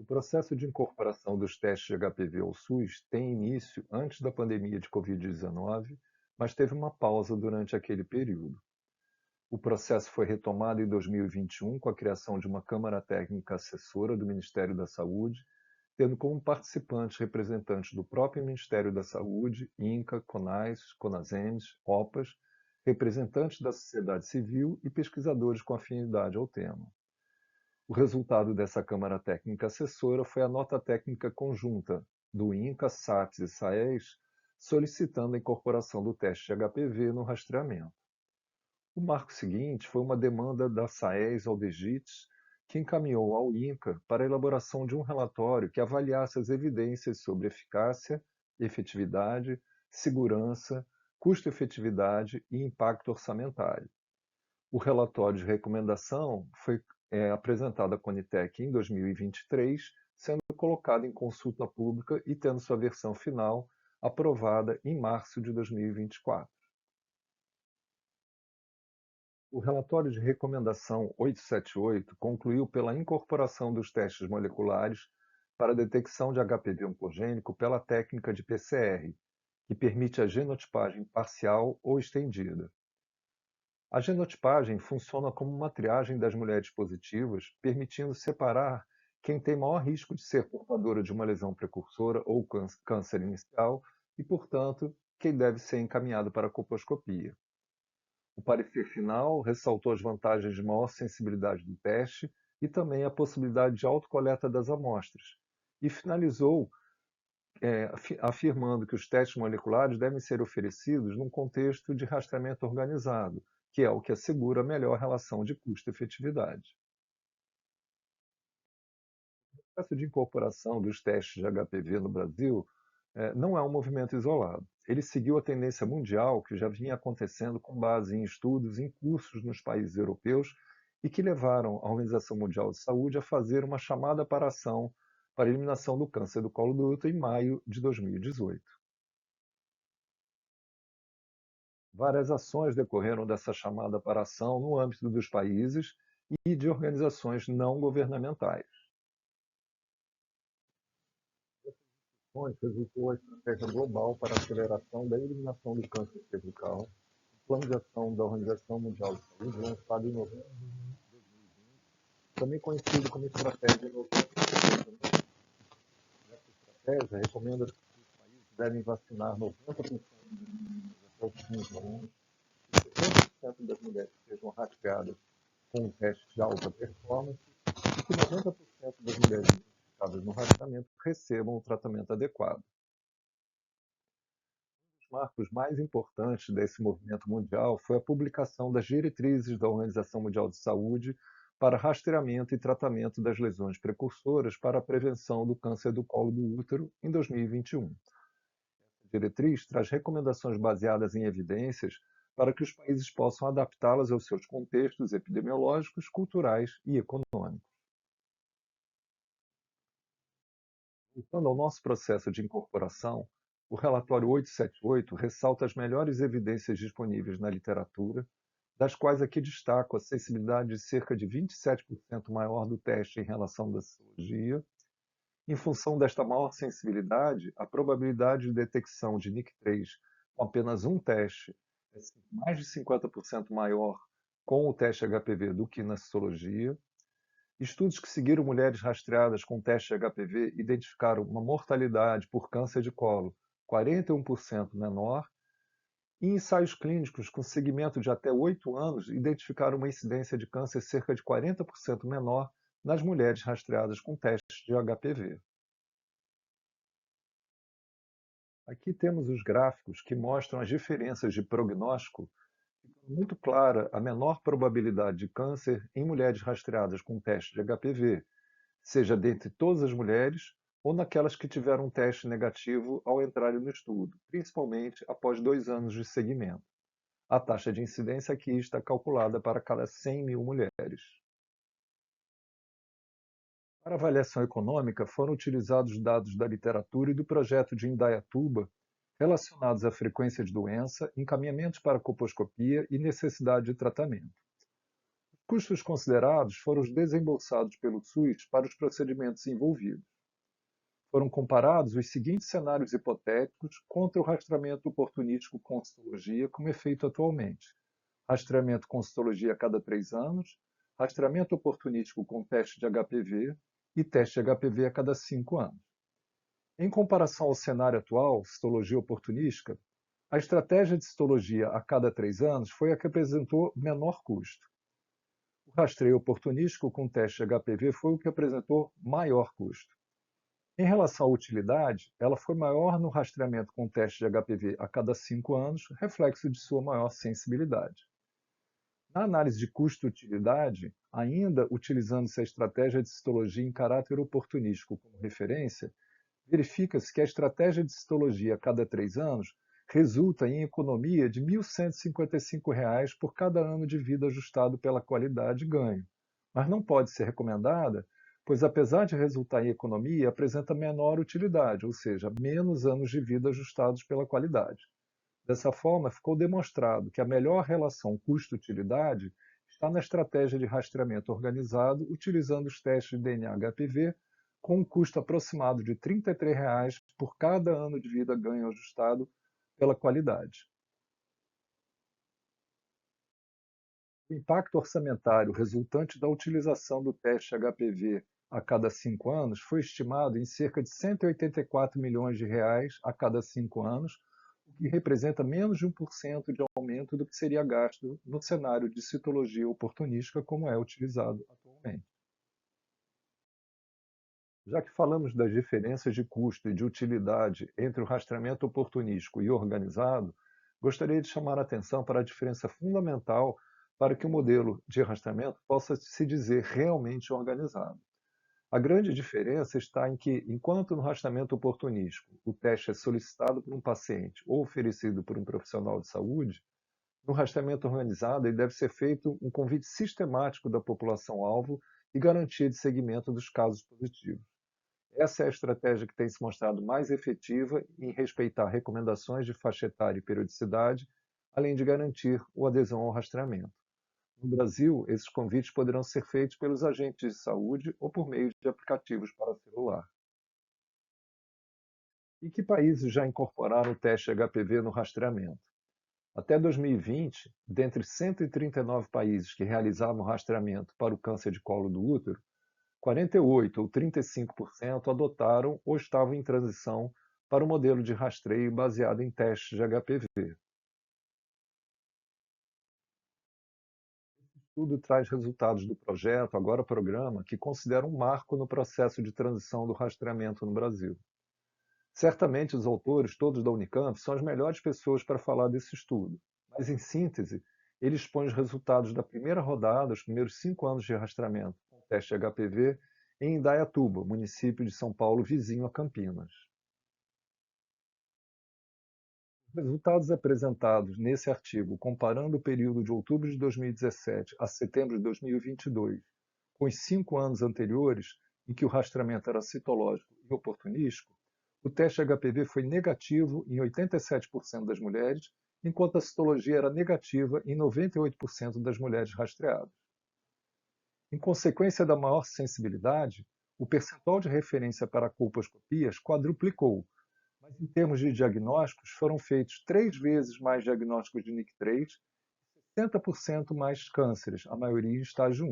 processo de incorporação dos testes de HPV ao SUS tem início antes da pandemia de Covid-19, mas teve uma pausa durante aquele período. O processo foi retomado em 2021 com a criação de uma Câmara Técnica Assessora do Ministério da Saúde, tendo como participantes representantes do próprio Ministério da Saúde, INCA, CONAS, CONASEMS, OPAS, representantes da sociedade civil e pesquisadores com afinidade ao tema. O resultado dessa Câmara Técnica Assessora foi a nota técnica conjunta do INCA, SAPS e SAES, solicitando a incorporação do teste de HPV no rastreamento. O marco seguinte foi uma demanda da SAES ao DGITS, que encaminhou ao INCA para a elaboração de um relatório que avaliasse as evidências sobre eficácia, efetividade, segurança, custo-efetividade e impacto orçamentário. O relatório de recomendação foi apresentado à Conitec em 2023, sendo colocado em consulta pública e tendo sua versão final aprovada em março de 2024. O relatório de recomendação 878 concluiu pela incorporação dos testes moleculares para a detecção de HPV oncogênico pela técnica de PCR, que permite a genotipagem parcial ou estendida. A genotipagem funciona como uma triagem das mulheres positivas, permitindo separar quem tem maior risco de ser portadora de uma lesão precursora ou câncer inicial e, portanto, quem deve ser encaminhado para a colposcopia. O parecer final ressaltou as vantagens de maior sensibilidade do teste e também a possibilidade de autocoleta das amostras, e finalizou afirmando que os testes moleculares devem ser oferecidos num contexto de rastreamento organizado, que é o que assegura a melhor relação de custo-efetividade. O processo de incorporação dos testes de HPV no Brasil não é um movimento isolado. Ele seguiu a tendência mundial que já vinha acontecendo com base em estudos em cursos nos países europeus e que levaram a Organização Mundial de Saúde a fazer uma chamada para ação para a eliminação do câncer do colo do útero em maio de 2018. Várias ações decorreram dessa chamada para ação no âmbito dos países e de organizações não governamentais. Resultou a estratégia global para a aceleração da eliminação do câncer cervical, o Plano de Ação da Organização Mundial de Saúde, lançado em novembro de 2020, também conhecido como Estratégia 90%. Essa estratégia recomenda que os países devem vacinar 90% das mulheres até os 15 anos, e 70% das mulheres sejam rastreadas com um teste de alta performance e que 90% das mulheres identificadas no rastreamento recebam o tratamento adequado. Um dos marcos mais importantes desse movimento mundial foi a publicação das diretrizes da Organização Mundial de Saúde para rastreamento e tratamento das lesões precursoras para a prevenção do câncer do colo do útero em 2021. Essa diretriz traz recomendações baseadas em evidências para que os países possam adaptá-las aos seus contextos epidemiológicos, culturais e econômicos. Voltando ao nosso processo de incorporação, o relatório 878 ressalta as melhores evidências disponíveis na literatura, das quais aqui destaco a sensibilidade de cerca de 27% maior do teste em relação à sorologia. Em função desta maior sensibilidade, a probabilidade de detecção de NIC3 com apenas um teste é mais de 50% maior com o teste HPV do que na sorologia. Estudos que seguiram mulheres rastreadas com teste de HPV identificaram uma mortalidade por câncer de colo 41% menor, e ensaios clínicos com segmento de até 8 anos identificaram uma incidência de câncer cerca de 40% menor nas mulheres rastreadas com teste de HPV. Aqui temos os gráficos que mostram as diferenças de prognóstico, ficando muito clara a menor probabilidade de câncer em mulheres rastreadas com teste de HPV, seja dentre todas as mulheres ou naquelas que tiveram um teste negativo ao entrarem no estudo, principalmente após 2 anos de seguimento. A taxa de incidência aqui está calculada para cada 100 mil mulheres. Para avaliação econômica, foram utilizados dados da literatura e do projeto de Indaiatuba relacionados à frequência de doença, encaminhamentos para colposcopia e necessidade de tratamento. Custos considerados foram os desembolsados pelo SUS para os procedimentos envolvidos. Foram comparados os seguintes cenários hipotéticos contra o rastreamento oportunístico com citologia, como é feito atualmente: rastreamento com citologia a cada 3 anos, rastreamento oportunístico com teste de HPV e teste de HPV a cada 5 anos. Em comparação ao cenário atual, citologia oportunística, a estratégia de citologia a cada 3 anos foi a que apresentou menor custo. O rastreio oportunístico com teste de HPV foi o que apresentou maior custo. Em relação à utilidade, ela foi maior no rastreamento com teste de HPV a cada 5 anos, reflexo de sua maior sensibilidade. Na análise de custo-utilidade, ainda utilizando-se a estratégia de citologia em caráter oportunístico como referência, verifica-se que a estratégia de citologia a cada 3 anos resulta em economia de R$ 1.155 por cada ano de vida ajustado pela qualidade ganho, mas não pode ser recomendada, pois apesar de resultar em economia, apresenta menor utilidade, ou seja, menos anos de vida ajustados pela qualidade. Dessa forma, ficou demonstrado que a melhor relação custo-utilidade está na estratégia de rastreamento organizado utilizando os testes de DNA-HPV com um custo aproximado de R$ 33 por cada ano de vida ganho ajustado pela qualidade. O impacto orçamentário resultante da utilização do teste HPV a cada 5 anos foi estimado em cerca de R$ 184 milhões a cada 5 anos, o que representa menos de 1% de aumento do que seria gasto no cenário de citologia oportunística como é utilizado atualmente. Já que falamos das diferenças de custo e de utilidade entre o rastreamento oportunístico e organizado, gostaria de chamar a atenção para a diferença fundamental para que o modelo de rastreamento possa se dizer realmente organizado. A grande diferença está em que, enquanto no rastreamento oportunístico o teste é solicitado por um paciente ou oferecido por um profissional de saúde, no rastreamento organizado ele deve ser feito um convite sistemático da população-alvo e garantia de seguimento dos casos positivos. Essa é a estratégia que tem se mostrado mais efetiva em respeitar recomendações de faixa etária e periodicidade, além de garantir a adesão ao rastreamento. No Brasil, esses convites poderão ser feitos pelos agentes de saúde ou por meio de aplicativos para celular. E que países já incorporaram o teste HPV no rastreamento? Até 2020, dentre 139 países que realizavam rastreamento para o câncer de colo do útero, 48 ou 35% adotaram ou estavam em transição para o modelo de rastreio baseado em testes de HPV. O estudo traz resultados do projeto, agora programa, que considera um marco no processo de transição do rastreamento no Brasil. Certamente os autores, todos da Unicamp, são as melhores pessoas para falar desse estudo, mas em síntese, ele expõe os resultados da primeira rodada, os primeiros 5 anos de rastreamento com o teste HPV em Indaiatuba, município de São Paulo vizinho a Campinas. Os resultados apresentados nesse artigo, comparando o período de outubro de 2017 a setembro de 2022 com os 5 anos anteriores, em que o rastreamento era citológico e oportunístico, o teste HPV foi negativo em 87% das mulheres, enquanto a citologia era negativa em 98% das mulheres rastreadas. Em consequência da maior sensibilidade, o percentual de referência para colposcopias quadruplicou, mas em termos de diagnósticos foram feitos 3 vezes mais diagnósticos de NIC3 e 60% mais cânceres, a maioria em estágio 1.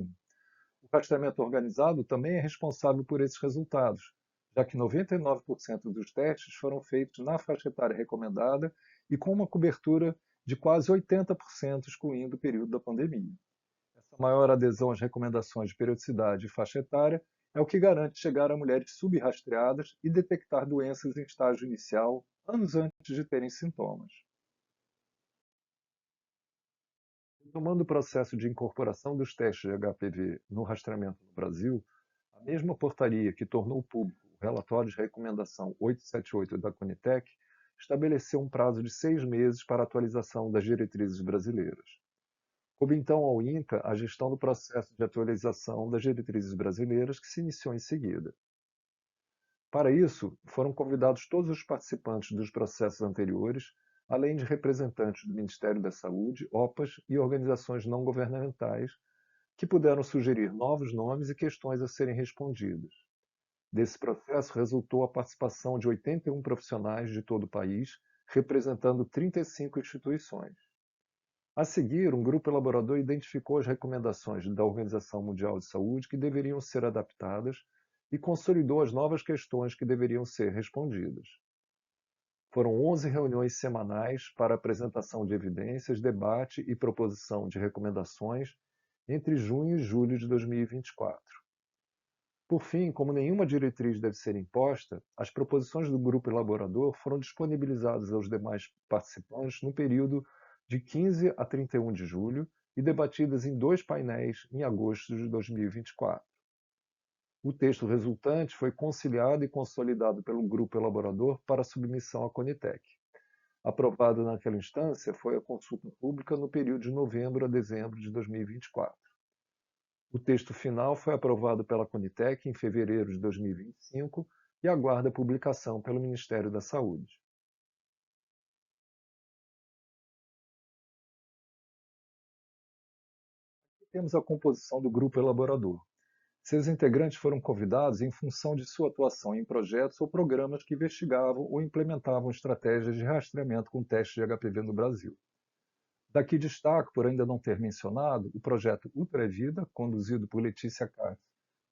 O rastreamento organizado também é responsável por esses resultados, já que 99% dos testes foram feitos na faixa etária recomendada e com uma cobertura de quase 80%, excluindo o período da pandemia. Essa maior adesão às recomendações de periodicidade e faixa etária é o que garante chegar a mulheres subrastreadas e detectar doenças em estágio inicial anos antes de terem sintomas. Retomando o processo de incorporação dos testes de HPV no rastreamento no Brasil, a mesma portaria que tornou público o relatório de recomendação 878 da Conitec estabeleceu um prazo de 6 meses para a atualização das diretrizes brasileiras. Coube então ao INCA a gestão do processo de atualização das diretrizes brasileiras, que se iniciou em seguida. Para isso, foram convidados todos os participantes dos processos anteriores, além de representantes do Ministério da Saúde, OPAs e organizações não governamentais, que puderam sugerir novos nomes e questões a serem respondidas. Desse processo resultou a participação de 81 profissionais de todo o país, representando 35 instituições. A seguir, um grupo elaborador identificou as recomendações da Organização Mundial de Saúde que deveriam ser adaptadas e consolidou as novas questões que deveriam ser respondidas. Foram 11 reuniões semanais para apresentação de evidências, debate e proposição de recomendações entre junho e julho de 2024. Por fim, como nenhuma diretriz deve ser imposta, as proposições do grupo elaborador foram disponibilizadas aos demais participantes no período de 15 a 31 de julho e debatidas em 2 painéis em agosto de 2024. O texto resultante foi conciliado e consolidado pelo grupo elaborador para submissão à Conitec. Aprovada naquela instância foi a consulta pública no período de novembro a dezembro de 2024. O texto final foi aprovado pela Conitec em fevereiro de 2025 e aguarda publicação pelo Ministério da Saúde. Aqui temos a composição do grupo elaborador. Seus integrantes foram convidados em função de sua atuação em projetos ou programas que investigavam ou implementavam estratégias de rastreamento com testes de HPV no Brasil. Daqui destaco, por ainda não ter mencionado, o projeto Ultravida, conduzido por Letícia Katz,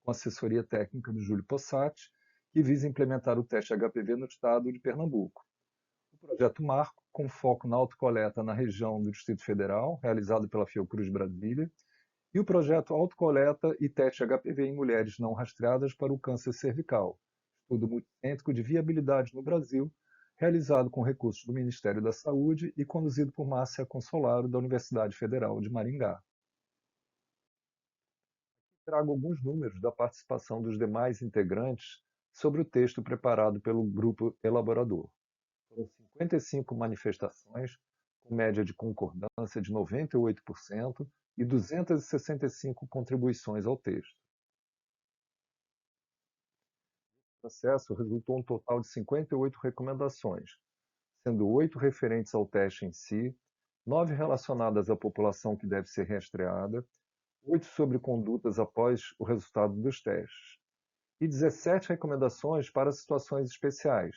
com assessoria técnica do Júlio Possati, que visa implementar o teste HPV no estado de Pernambuco. O projeto Marco, com foco na autocoleta na região do Distrito Federal, realizado pela Fiocruz Brasília, e o projeto Autocoleta e Teste HPV em Mulheres Não Rastreadas para o Câncer Cervical, estudo multicêntrico de viabilidade no Brasil, realizado com recursos do Ministério da Saúde e conduzido por Márcia Consolaro, da Universidade Federal de Maringá. Trago alguns números da participação dos demais integrantes sobre o texto preparado pelo grupo elaborador. Foram 55 manifestações, com média de concordância de 98% e 265 contribuições ao texto. O processo resultou um total de 58 recomendações, sendo 8 referentes ao teste em si, 9 relacionadas à população que deve ser rastreada, 8 sobre condutas após o resultado dos testes, e 17 recomendações para situações especiais,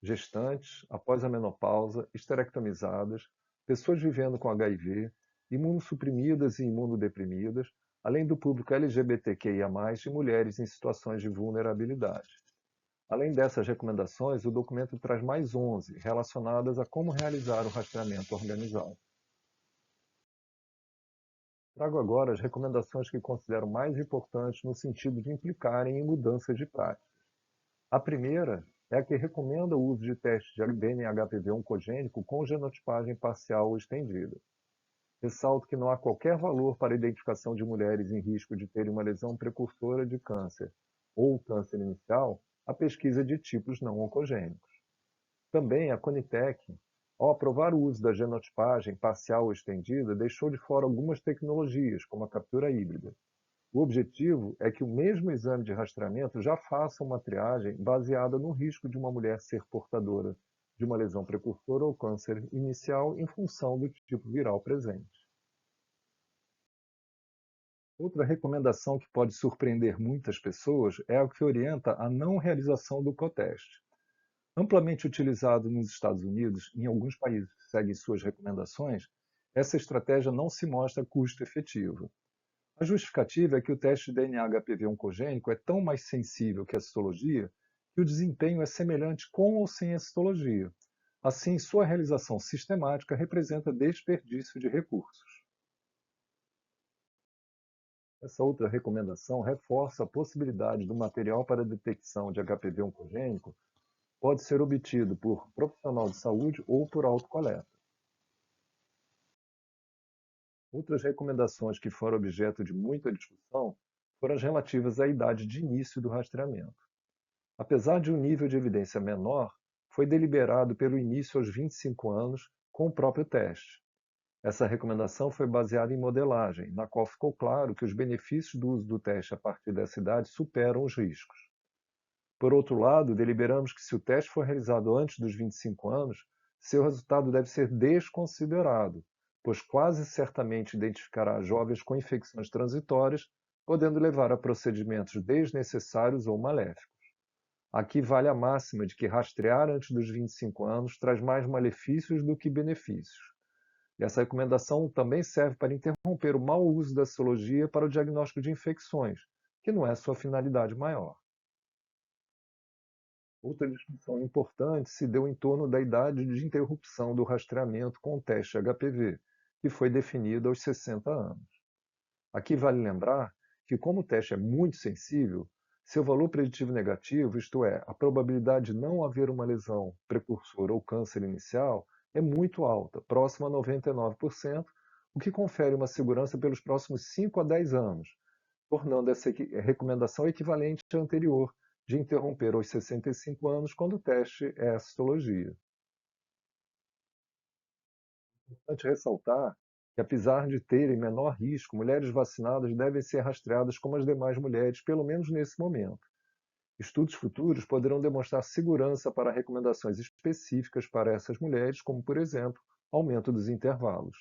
gestantes, após a menopausa, esterectomizadas, pessoas vivendo com HIV, imunossuprimidas e imunodeprimidas, além do público LGBTQIA+, e mulheres em situações de vulnerabilidade. Além dessas recomendações, o documento traz mais 11 relacionadas a como realizar o rastreamento organizado. Trago agora as recomendações que considero mais importantes no sentido de implicarem em mudanças de prática. A primeira é a que recomenda o uso de testes de DNA-HPV oncogênico com genotipagem parcial ou estendida. Ressalto que não há qualquer valor para a identificação de mulheres em risco de terem uma lesão precursora de câncer ou câncer inicial a pesquisa de tipos não oncogênicos. Também a Conitec, ao aprovar o uso da genotipagem parcial ou estendida, deixou de fora algumas tecnologias, como a captura híbrida. O objetivo é que o mesmo exame de rastreamento já faça uma triagem baseada no risco de uma mulher ser portadora de uma lesão precursora ou câncer inicial em função do tipo viral presente. Outra recomendação que pode surpreender muitas pessoas é a que orienta a não realização do coteste. Amplamente utilizado nos Estados Unidos e em alguns países que seguem suas recomendações, essa estratégia não se mostra custo-efetiva. A justificativa é que o teste de DNA-HPV oncogênico é tão mais sensível que a citologia que o desempenho é semelhante com ou sem a citologia. Assim, sua realização sistemática representa desperdício de recursos. Essa outra recomendação reforça a possibilidade do material para detecção de HPV oncogênico pode ser obtido por profissional de saúde ou por autocoleta. Outras recomendações que foram objeto de muita discussão foram as relativas à idade de início do rastreamento. Apesar de um nível de evidência menor, foi deliberado pelo início aos 25 anos com o próprio teste. Essa recomendação foi baseada em modelagem, na qual ficou claro que os benefícios do uso do teste a partir dessa idade superam os riscos. Por outro lado, deliberamos que se o teste for realizado antes dos 25 anos, seu resultado deve ser desconsiderado, pois quase certamente identificará jovens com infecções transitórias, podendo levar a procedimentos desnecessários ou maléficos. Aqui vale a máxima de que rastrear antes dos 25 anos traz mais malefícios do que benefícios. E essa recomendação também serve para interromper o mau uso da citologia para o diagnóstico de infecções, que não é sua finalidade maior. Outra discussão importante se deu em torno da idade de interrupção do rastreamento com o teste HPV, que foi definida aos 60 anos. Aqui vale lembrar que, como o teste é muito sensível, seu valor preditivo negativo, isto é, a probabilidade de não haver uma lesão precursora ou câncer inicial, é muito alta, próxima a 99%, o que confere uma segurança pelos próximos 5 a 10 anos, tornando essa recomendação equivalente à anterior, de interromper aos 65 anos quando o teste é a citologia. É importante ressaltar que, apesar de terem menor risco, mulheres vacinadas devem ser rastreadas como as demais mulheres, pelo menos nesse momento. Estudos futuros poderão demonstrar segurança para recomendações específicas para essas mulheres, como, por exemplo, aumento dos intervalos.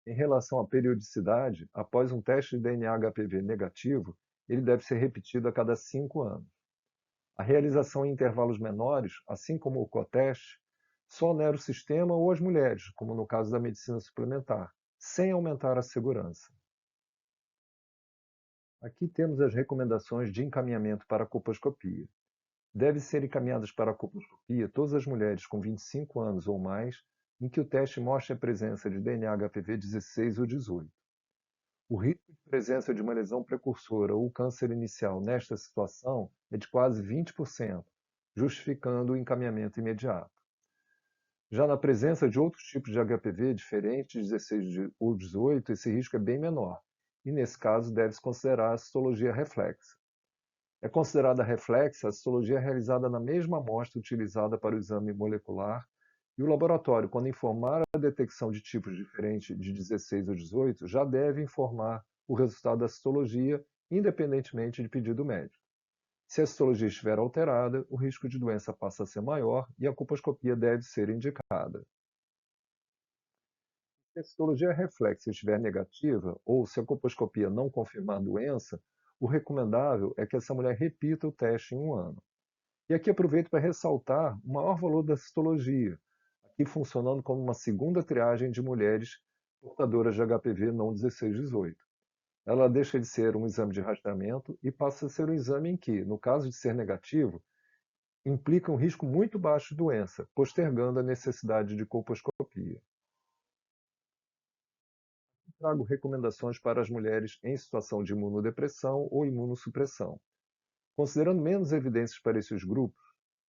Em relação à periodicidade, após um teste de DNA HPV negativo, ele deve ser repetido a cada 5 anos. A realização em intervalos menores, assim como o coteste, só onera o sistema ou as mulheres, como no caso da medicina suplementar, sem aumentar a segurança. Aqui temos as recomendações de encaminhamento para a colposcopia. Devem ser encaminhadas para a colposcopia todas as mulheres com 25 anos ou mais em que o teste mostre a presença de DNA HPV 16 ou 18. O risco de presença de uma lesão precursora ou câncer inicial nesta situação é de quase 20%, justificando o encaminhamento imediato. Já na presença de outros tipos de HPV diferentes, 16 ou 18, esse risco é bem menor, e nesse caso deve-se considerar a citologia reflexa. É considerada reflexa a citologia realizada na mesma amostra utilizada para o exame molecular, e o laboratório, quando informar a detecção de tipos diferentes de 16 ou 18, já deve informar o resultado da citologia, independentemente de pedido médico. Se a citologia estiver alterada, o risco de doença passa a ser maior e a colposcopia deve ser indicada. Se a citologia reflexa estiver negativa, ou se a colposcopia não confirmar a doença, o recomendável é que essa mulher repita o teste em um ano. E aqui aproveito para ressaltar o maior valor da citologia, aqui funcionando como uma segunda triagem de mulheres portadoras de HPV não 16-18. Ela deixa de ser um exame de rastreamento e passa a ser um exame em que, no caso de ser negativo, implica um risco muito baixo de doença, postergando a necessidade de colposcopia. Trago recomendações para as mulheres em situação de imunodepressão ou imunossupressão. Considerando menos evidências para esses grupos,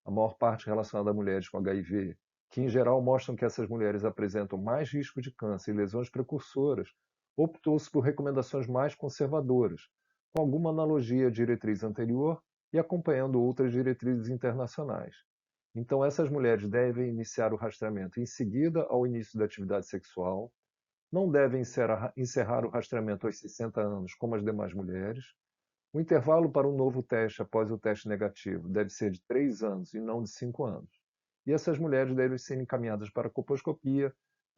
a maior parte relacionada a mulheres com HIV, que em geral mostram que essas mulheres apresentam mais risco de câncer e lesões precursoras, optou-se por recomendações mais conservadoras, com alguma analogia à diretriz anterior e acompanhando outras diretrizes internacionais. Então, essas mulheres devem iniciar o rastreamento em seguida ao início da atividade sexual, não devem encerrar o rastreamento aos 60 anos, como as demais mulheres. O intervalo para um novo teste após o teste negativo deve ser de 3 anos e não de 5 anos. E essas mulheres devem ser encaminhadas para a colposcopia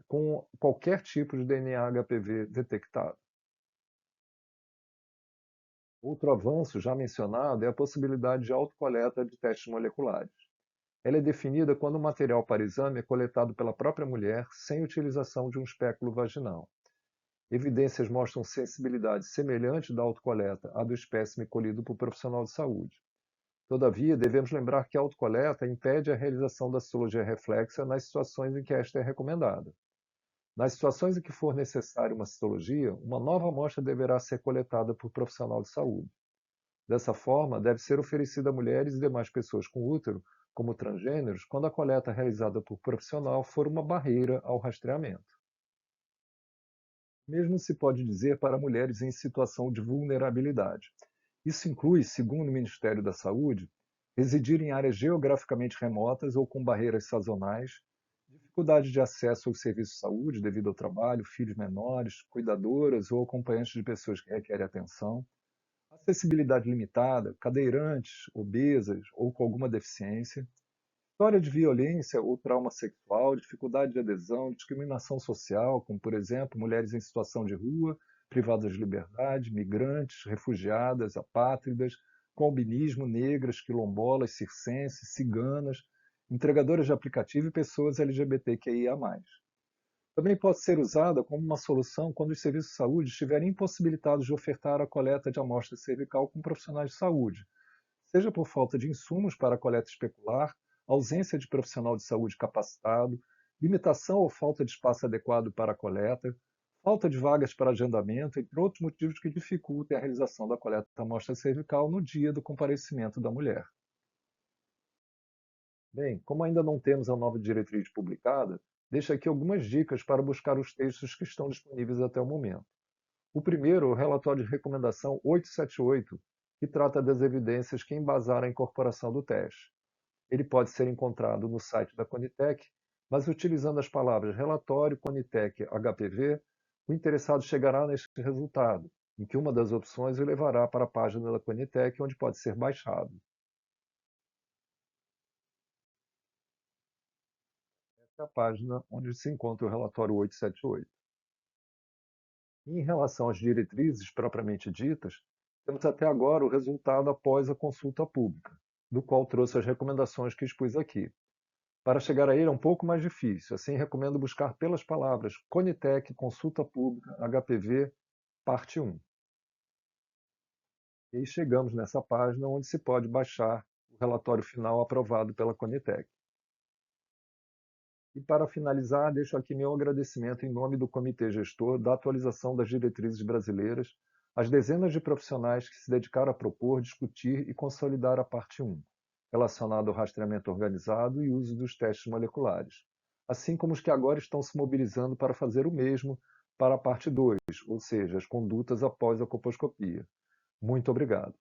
com qualquer tipo de DNA HPV detectado. Outro avanço já mencionado é a possibilidade de autocoleta de testes moleculares. Ela é definida quando o material para exame é coletado pela própria mulher sem utilização de um espéculo vaginal. Evidências mostram sensibilidade semelhante da autocoleta à do espécime colhido por profissional de saúde. Todavia, devemos lembrar que a autocoleta impede a realização da citologia reflexa nas situações em que esta é recomendada. Nas situações em que for necessária uma citologia, uma nova amostra deverá ser coletada por profissional de saúde. Dessa forma, deve ser oferecida a mulheres e demais pessoas com útero, como transgêneros, quando a coleta realizada por profissional for uma barreira ao rastreamento. Mesmo se pode dizer para mulheres em situação de vulnerabilidade. Isso inclui, segundo o Ministério da Saúde, residir em áreas geograficamente remotas ou com barreiras sazonais, dificuldade de acesso aos serviços de saúde devido ao trabalho, filhos menores, cuidadoras ou acompanhantes de pessoas que requerem atenção, acessibilidade limitada, cadeirantes, obesas ou com alguma deficiência, História de violência ou trauma sexual, dificuldade de adesão, discriminação social, como, por exemplo, mulheres em situação de rua, privadas de liberdade, migrantes, refugiadas, apátridas, com albinismo, negras, quilombolas, circenses, ciganas, entregadoras de aplicativo e pessoas LGBTQIA+. Também pode ser usada como uma solução quando os serviços de saúde estiverem impossibilitados de ofertar a coleta de amostra cervical com profissionais de saúde, seja por falta de insumos para a coleta especular, ausência de profissional de saúde capacitado, limitação ou falta de espaço adequado para a coleta, falta de vagas para agendamento, entre outros motivos que dificultem a realização da coleta da amostra cervical no dia do comparecimento da mulher. Bem, como ainda não temos a nova diretriz publicada, deixo aqui algumas dicas para buscar os textos que estão disponíveis até o momento. O primeiro é o relatório de recomendação 878, que trata das evidências que embasaram a incorporação do teste. Ele pode ser encontrado no site da Conitec, mas utilizando as palavras relatório Conitec HPV, o interessado chegará neste resultado, em que uma das opções o levará para a página da Conitec, onde pode ser baixado. Essa é a página onde se encontra o relatório 878. Em relação às diretrizes propriamente ditas, temos até agora o resultado após a consulta pública, do qual trouxe as recomendações que expus aqui. Para chegar a ele é um pouco mais difícil, assim recomendo buscar pelas palavras Conitec Consulta Pública HPV Parte 1. E aí chegamos nessa página onde se pode baixar o relatório final aprovado pela Conitec. E para finalizar, deixo aqui meu agradecimento em nome do Comitê Gestor da atualização das diretrizes brasileiras às dezenas de profissionais que se dedicaram a propor, discutir e consolidar a parte 1, relacionada ao rastreamento organizado e uso dos testes moleculares, assim como os que agora estão se mobilizando para fazer o mesmo para a parte 2, ou seja, as condutas após a colposcopia. Muito obrigado.